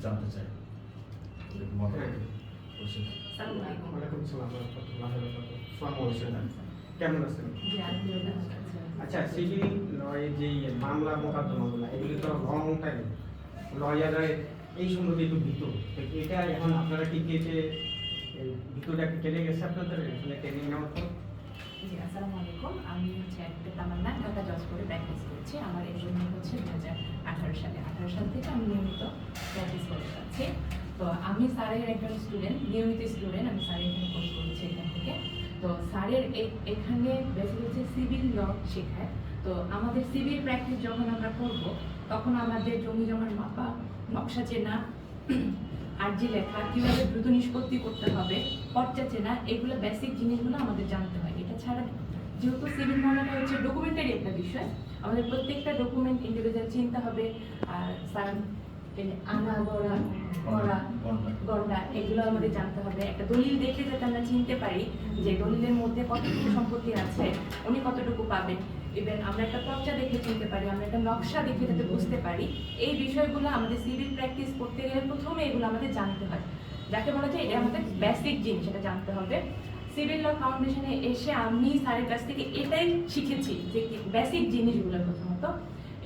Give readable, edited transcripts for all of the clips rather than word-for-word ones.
জানতে চাই। কেমন আছেন? আচ্ছা, সিভিল লয়ে যে মামলা মোকদ্দমাগুলো এগুলি তো লং টাইম, লয়াররা এই সম্পর্কে একটু ভীত। এটা এখন আপনারা কি কেটে ভিতরটা কেটে গেছে আপনাদের এখানে ট্রেনিং নেওয়ার পর? জি, আসসালামু আলাইকুম। আমি হচ্ছে একটা তামান্না, ঢাকা জজ কোর্টে প্র্যাকটিস করছি। আমার এজন্য হচ্ছে 2018 সালে। 18 সাল থেকে আমি নিয়মিত প্র্যাকটিস করে যাচ্ছি। তো আমি স্যারের একজন স্টুডেন্ট, নিয়মিত স্টুডেন্ট। আমি স্যারের এখানে কোর্স করেছি এখান থেকে। তো স্যারের এখানে বেসিক হচ্ছে সিভিল ল শেখায়। তো আমাদের সিভিল প্র্যাকটিস যখন আমরা করব, তখন আমাদের জমি জমার মাপা, নকশা চেনা, আর্জি লেখা, কীভাবে দ্রুত নিষ্পত্তি করতে হবে, পর্চা চেনা, এগুলো বেসিক জিনিসগুলো আমাদের জানতে হয়। এটা ছাড়া যেহেতু সিভিল মামলাটা হচ্ছে ডকুমেন্টারি একটা বিষয়, আমাদের প্রত্যেকটা ডকুমেন্ট ইন্ডিভিজুয়াল চিনতে হবে। আর স্যার আনা গড়া গড়া গড়া এগুলো আমাদের জানতে হবে। একটা দলিল দেখে যাতে আমরা চিনতে পারি যে দলিলের মধ্যে কতটুকু সম্পত্তি আছে, উনি কতটুকু পাবেন। ইভেন আমরা একটা পর্চা দেখে চিনতে পারি, আমরা একটা নকশা দেখে যাতে বুঝতে পারি। এই বিষয়গুলো আমাদের সিভিল প্র্যাকটিস করতে গেলে প্রথমে এগুলো আমাদের জানতে হয়, যাকে বলা যায় এটা আমাদের বেসিক জিনিস, এটা জানতে হবে। সিভিল ল ফাউন্ডেশনে এসে আমি স্যারের কাছ থেকে এটাই শিখেছি যে বেসিক জিনিসগুলো প্রথমত।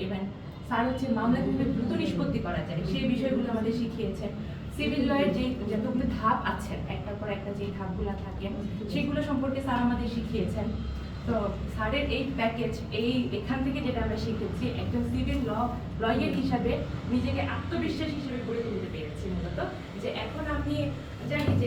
ইভেন স্যার হচ্ছে মামলা কিভাবে দ্রুত নিষ্পত্তি করা যায় সেই বিষয়গুলো আমাদের শিখিয়েছেন। সিভিল লয়ের যে যতগুলো ধাপ আছে, একটার পর একটা যে ধাপগুলো থাকে সেগুলো সম্পর্কে স্যার আমাদের শিখিয়েছেন। তো স্যারের এই প্যাকেজ, এখান থেকে যেটা আমরা শিখেছি, একজন সিভিল লয়ার হিসাবে নিজেকে আত্মবিশ্বাস হিসেবে গড়ে তুলতে পেরেছি মূলত। যে এখন আমি জানি যে